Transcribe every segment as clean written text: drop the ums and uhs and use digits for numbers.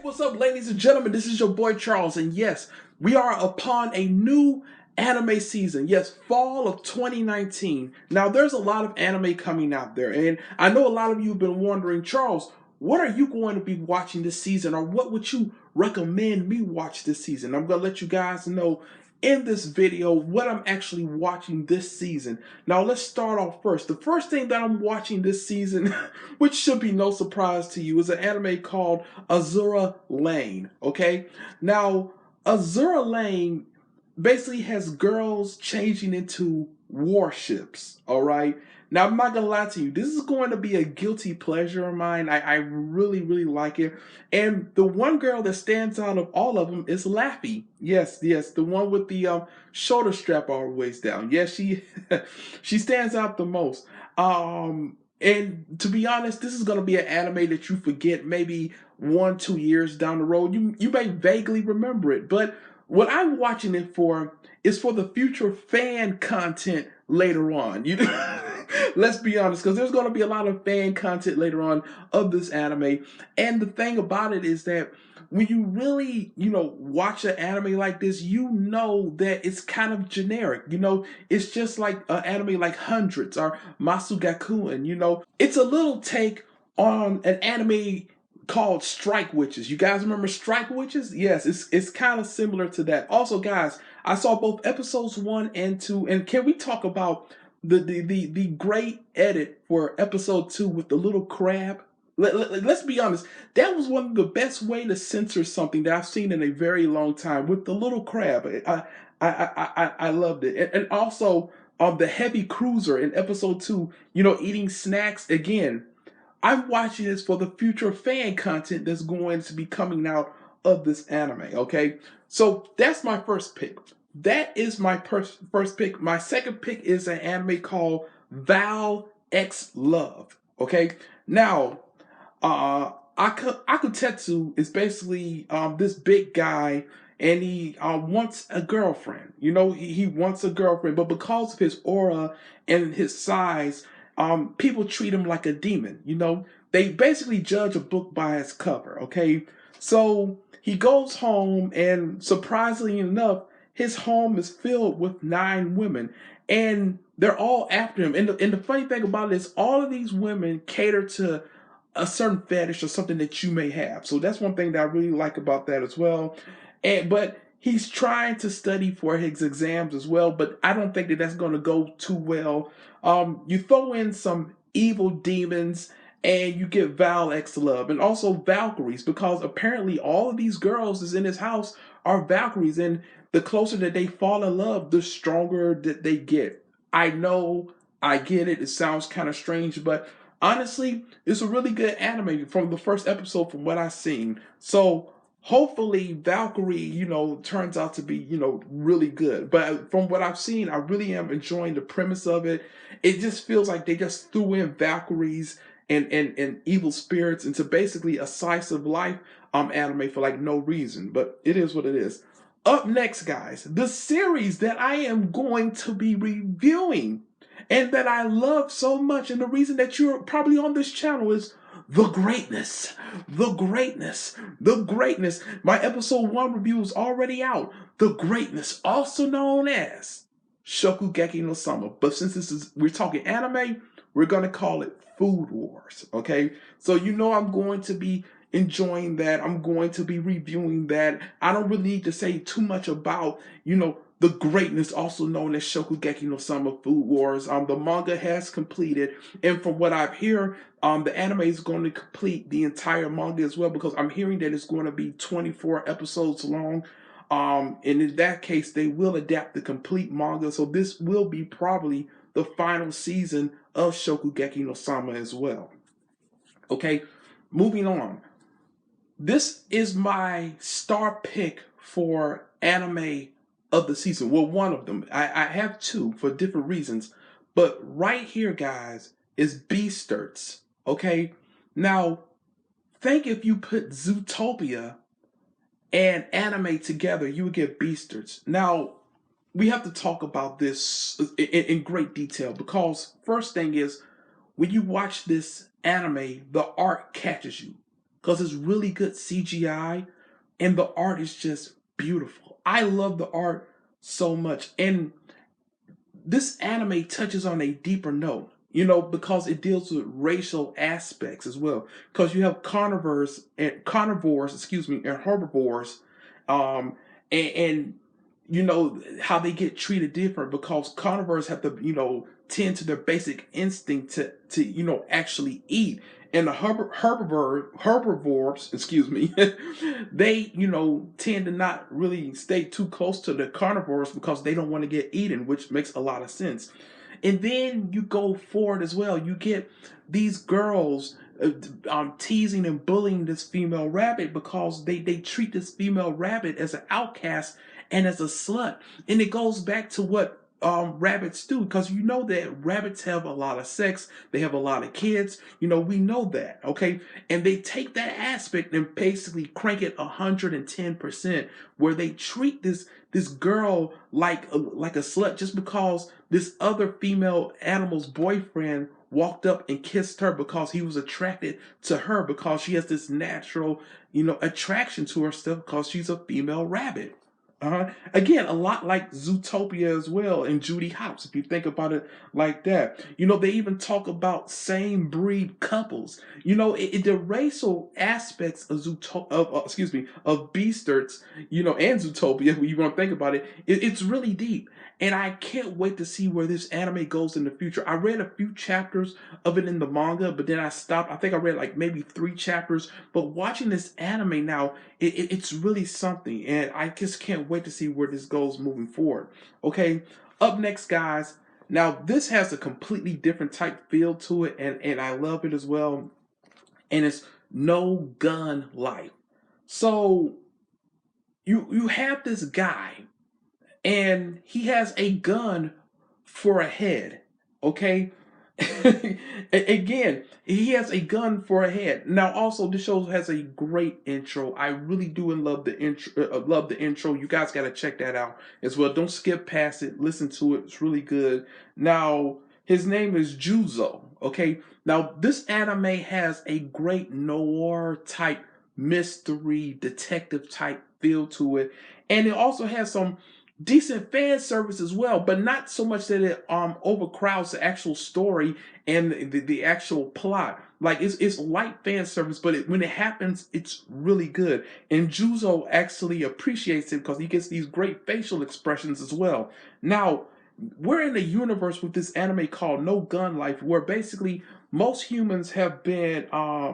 What's up, ladies and gentlemen? This is your boy Charles, and yes, we are upon a new anime season. Yes, fall of 2019. Now, there's a lot of anime coming out there, and I know a lot of you have been wondering, Charles, what are you going to be watching this season, or what would you recommend me watch this season? I'm going to let you guys know in this video what I'm actually watching this season. Now, let's start off first. The first thing that I'm watching this season, which should be no surprise to you, is an anime called Azur Lane. Okay, now Azur Lane basically has girls changing into warships. All right. Now, I'm not gonna lie to you, this is going to be a guilty pleasure of mine. I really like it. And the one girl that stands out of all of them is Laffy. Yes, the one with the shoulder strap all the ways down. Yes, she she stands out the most. And to be honest, this is gonna be an anime that you forget maybe 1-2 years down the road. You may vaguely remember it, but what I'm watching it for is for the future fan content later on. Let's be honest, because there's going to be a lot of fan content later on of this anime. And the thing about it is that when you really, watch an anime like this, you know that it's kind of generic. It's just like an anime like Hundreds or Masugakuen. It's a little take on an anime called Strike Witches. You guys remember Strike Witches? Yes, it's kind of similar to that. Also, guys, I saw both episodes 1 and 2, and can we talk about the great edit for episode 2 with the little crab? Let's be honest, that was one of the best way to censor something that I've seen in a very long time, with the little crab. I loved it. And also the heavy cruiser in episode 2, eating snacks again. I'm watching this for the future fan content that's going to be coming out of this anime, okay? So that's my first pick. That is my first pick. My second pick is an anime called Val X Love, okay? Now, Akutetsu is basically this big guy, and he wants a girlfriend. He wants a girlfriend, but because of his aura and his size, people treat him like a demon. They basically judge a book by its cover. Okay, so he goes home, and surprisingly enough, his home is filled with 9 women, and they're all after him. And the funny thing about it is, all of these women cater to a certain fetish or something that you may have. So that's one thing that I really like about that as well. But he's trying to study for his exams as well, but I don't think that that's going to go too well. You throw in some evil demons, and you get Val X Love, and also Valkyries, because apparently all of these girls that's in his house are Valkyries, and the closer that they fall in love, the stronger that they get. I know, I get it. It sounds kind of strange, but honestly, it's a really good anime from the first episode from what I've seen. So hopefully Valkyrie, turns out to be, really good. But from what I've seen, I really am enjoying the premise of it. It just feels like they just threw in Valkyries and evil spirits into basically a slice of life anime for like no reason. But it is what it is. Up next, guys, the series that I am going to be reviewing and that I love so much, and the reason that you're probably on this channel, is The Greatness. The Greatness. The Greatness. My episode 1 review is already out. The Greatness, also known as Shokugeki no Sama. But since we're talking anime, we're going to call it Food Wars, okay? So I'm going to be enjoying that. I'm going to be reviewing that. I don't really need to say too much about, The Greatness, also known as Shokugeki no Sama Food Wars. The manga has completed, and from what I've heard, the anime is going to complete the entire manga as well, because I'm hearing that it's going to be 24 episodes long. And in that case, they will adapt the complete manga, so this will be probably the final season of Shokugeki no Sama as well. Okay, moving on. This is my star pick for anime of the season. Well, one of them. I have 2 for different reasons. But right here, guys, is Beastars. Okay? Now, think if you put Zootopia and anime together, you would get Beastars. Now, we have to talk about this in great detail, because first thing is, when you watch this anime, the art catches you. because it's really good CGI and the art is just beautiful. I love the art so much. And this anime touches on a deeper note, because it deals with racial aspects as well. Because you have carnivores, and herbivores, and how they get treated different because carnivores have to tend to their basic instinct to actually eat, and the herbivores, they tend to not really stay too close to the carnivores because they don't want to get eaten, which makes a lot of sense. And then you go forward as well. You get these girls teasing and bullying this female rabbit because they treat this female rabbit as an outcast and as a slut. And it goes back to what rabbits do, because that rabbits have a lot of sex, they have a lot of kids, we know that, okay? And they take that aspect and basically crank it 110%, where they treat this girl like a slut just because this other female animal's boyfriend walked up and kissed her because he was attracted to her, because she has this natural attraction to herself because she's a female rabbit. Again, a lot like Zootopia as well and Judy Hopps, if you think about it like that. They even talk about same breed couples. The racial aspects of of Beastars, and Zootopia, when you want to think about it, it's really deep. And I can't wait to see where this anime goes in the future. I read a few chapters of it in the manga, but then I stopped. I think I read like maybe 3 chapters. But watching this anime now, it's really something. And I just can't wait to see where this goes moving forward. Okay, up next, guys. Now, this has a completely different type feel to it, and I love it as well. And it's No Gun Life. So, you have this guy and he has a gun for a head. Okay. Again, he has a gun for a head. Now, also, this show has a great intro. I really do and love the intro. Love the intro. You guys got to check that out as well. Don't skip past it. Listen to it. It's really good. Now, his name is Juzo. Okay. Now, this anime has a great noir type mystery detective type feel to it, and it also has some decent fan service as well, but not so much that it overcrowds the actual story and the actual plot. Like it's light fan service, but when it happens, it's really good. And Juzo actually appreciates it because he gets these great facial expressions as well. Now, we're in a universe with this anime called No Gun Life, where basically most humans have been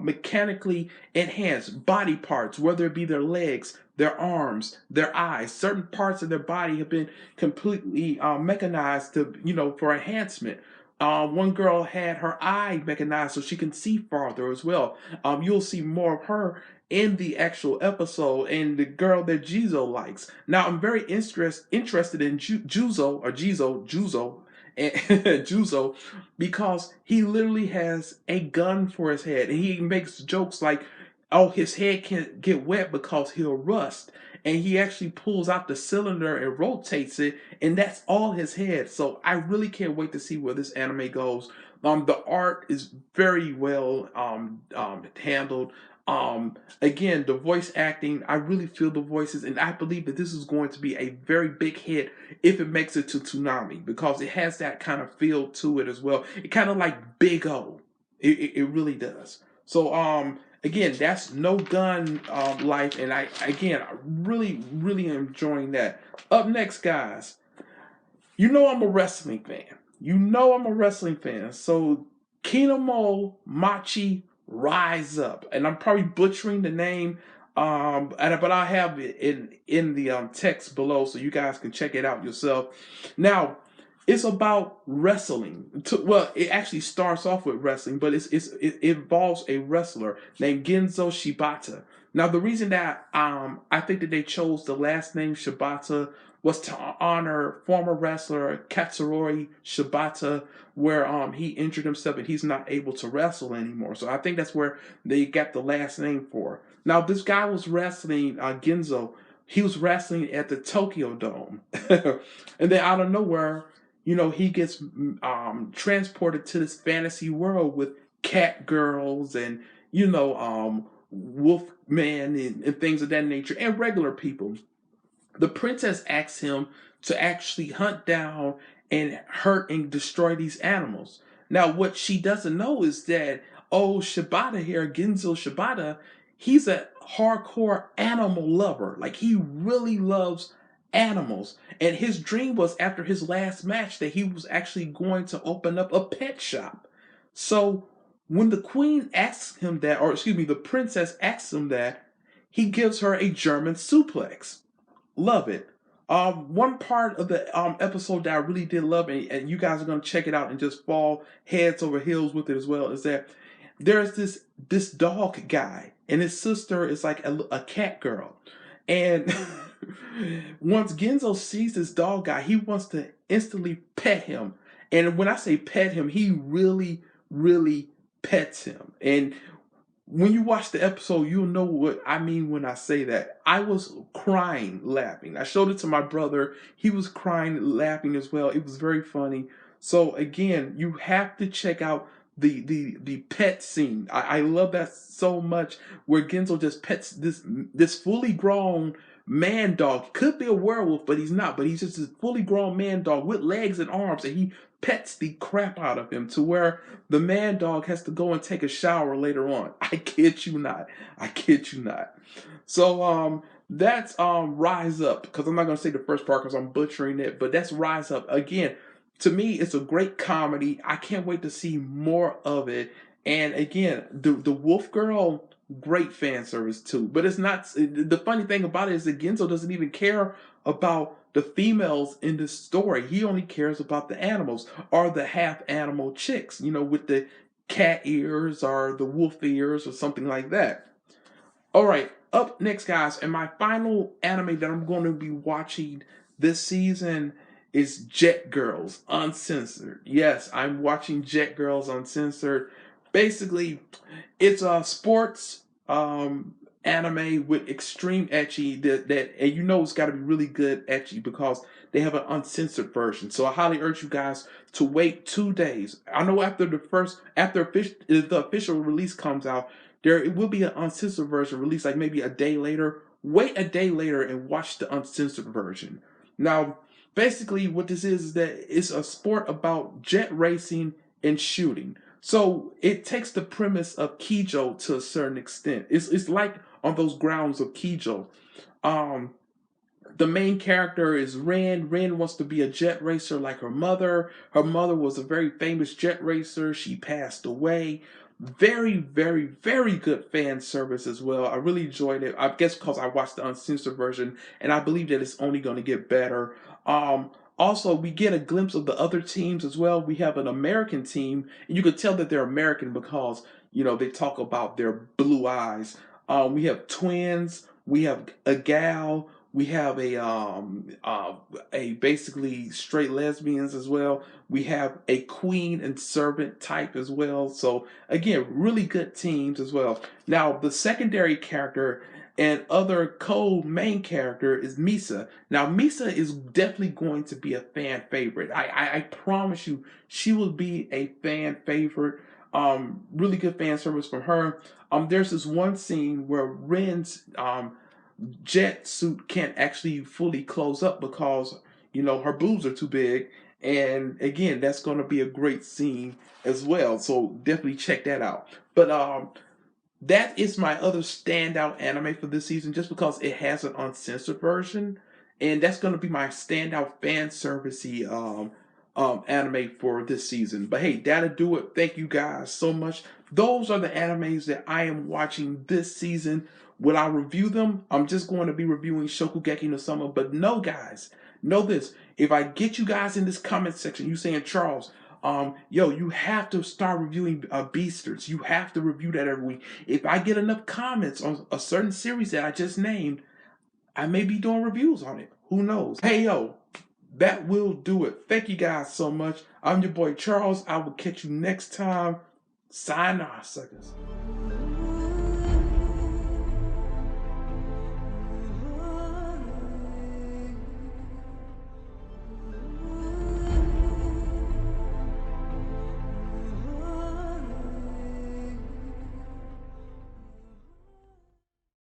mechanically enhanced body parts, whether it be their legs, their arms, their eyes. Certain parts of their body have been completely mechanized for enhancement. One girl had her eye mechanized so she can see farther as well. You'll see more of her in the actual episode, and the girl that Jizo likes. Now, I'm very interested in Juzo, and Juzo, because he literally has a gun for his head, and he makes jokes like, "Oh, his head can't get wet because he'll rust." And he actually pulls out the cylinder and rotates it, and that's all his head. So I really can't wait to see where this anime goes. The art is very well handled. Again, the voice acting, I really feel the voices, and I believe that this is going to be a very big hit if it makes it to Toonami, because it has that kind of feel to it as well. It kind of like Big O. It really does. So again, that's No Gun Life, and I really enjoying that. Up next, guys, I'm a wrestling fan. I'm a wrestling fan. So Kemono Michi Rise Up, and I'm probably butchering the name, but I have it in the text below, so you guys can check it out yourself. Now, it's about wrestling. Well, it actually starts off with wrestling, but it involves a wrestler named Genzo Shibata. Now, the reason that I think that they chose the last name Shibata was to honor former wrestler Katsuyori Shibata, where he injured himself and he's not able to wrestle anymore. So I think that's where they got the last name for. Now, this guy was wrestling Genzo. He was wrestling at the Tokyo Dome, and then out of nowhere, he gets transported to this fantasy world with cat girls and wolfman and things of that nature, and regular people. The princess asks him to actually hunt down and hurt and destroy these animals. Now, what she doesn't know is that Shibata here, Genzo Shibata, he's a hardcore animal lover. Like he really loves animals. And his dream was after his last match that he was actually going to open up a pet shop. So when the queen asks him that, or excuse me, the princess asks him that, he gives her a German suplex. Love it. One part of the episode that I really did love, and you guys are gonna check it out and just fall heads over heels with it as well, is that there's this dog guy, and his sister is like a cat girl, and once Genzo sees this dog guy, he wants to instantly pet him, and when I say pet him, he really, really pets him, and when you watch the episode, you'll know what I mean when I say that. I was crying laughing. I showed it to my brother. He was crying laughing as well. It was very funny. So again, you have to check out the pet scene. I love that so much where Genzo just pets this fully grown man dog. Could be a werewolf, but he's not. But he's just a fully grown man dog with legs and arms, and he pets the crap out of him to where the man dog has to go and take a shower later on. I kid you not. I kid you not. So that's Rise Up, because I'm not gonna say the first part because I'm butchering it, but that's Rise Up. Again, to me, it's a great comedy. I can't wait to see more of it. And again, the Wolf Girl, great fan service too. But it's not. The funny thing about it is that Genzo doesn't even care about the females in this story. He only cares about the animals or the half animal chicks, with the cat ears or the wolf ears or something like that. All right, up next, guys, and my final anime that I'm going to be watching this season is Jet Girls Uncensored. Yes, I'm watching Jet Girls Uncensored. Basically, it's a sports anime with extreme ecchi that and it's got to be really good ecchi because they have an uncensored version. So I highly urge you guys to wait 2 days. I know after the official release comes out, there will be an uncensored version released like maybe a day later. Wait a day later and watch the uncensored version. Now, basically, what this is that it's a sport about jet racing and shooting. So it takes the premise of Kijo to a certain extent. It's like on those grounds of Kijo. Um, the main character is Ren. Ren wants to be a jet racer like her mother. Her mother was a very famous jet racer. She passed away. Very, very, very good fan service as well. I really enjoyed it. I guess because I watched the uncensored version, and I believe that it's only going to get better. Also, we get a glimpse of the other teams as well. We have an American team, and you could tell that they're American because they talk about their blue eyes. We have twins. We have a gal. We have a basically straight lesbians as well. We have a queen and servant type as well. So again, really good teams as well. Now the secondary character and other co-main character is Misa. Now Misa is definitely going to be a fan favorite. I promise you, she will be a fan favorite. Really good fan service from her. There's this one scene where Ren's jet suit can't actually fully close up because her boobs are too big, and again that's going to be a great scene as well, so definitely check that out. But that is my other standout anime for this season just because it has an uncensored version, and that's going to be my standout fan servicey anime for this season. But hey, that'll do it. Thank you guys so much. Those are the animes that I am watching this season. Will I review them? I'm just going to be reviewing Shokugeki no Soma. But no, guys, know this. If I get you guys in this comment section, you saying, Charles, you have to start reviewing Beastars. You have to review that every week. If I get enough comments on a certain series that I just named, I may be doing reviews on it. Who knows? Hey, that will do it. Thank you guys so much. I'm your boy Charles. I will catch you next time. Sayonara, suckers.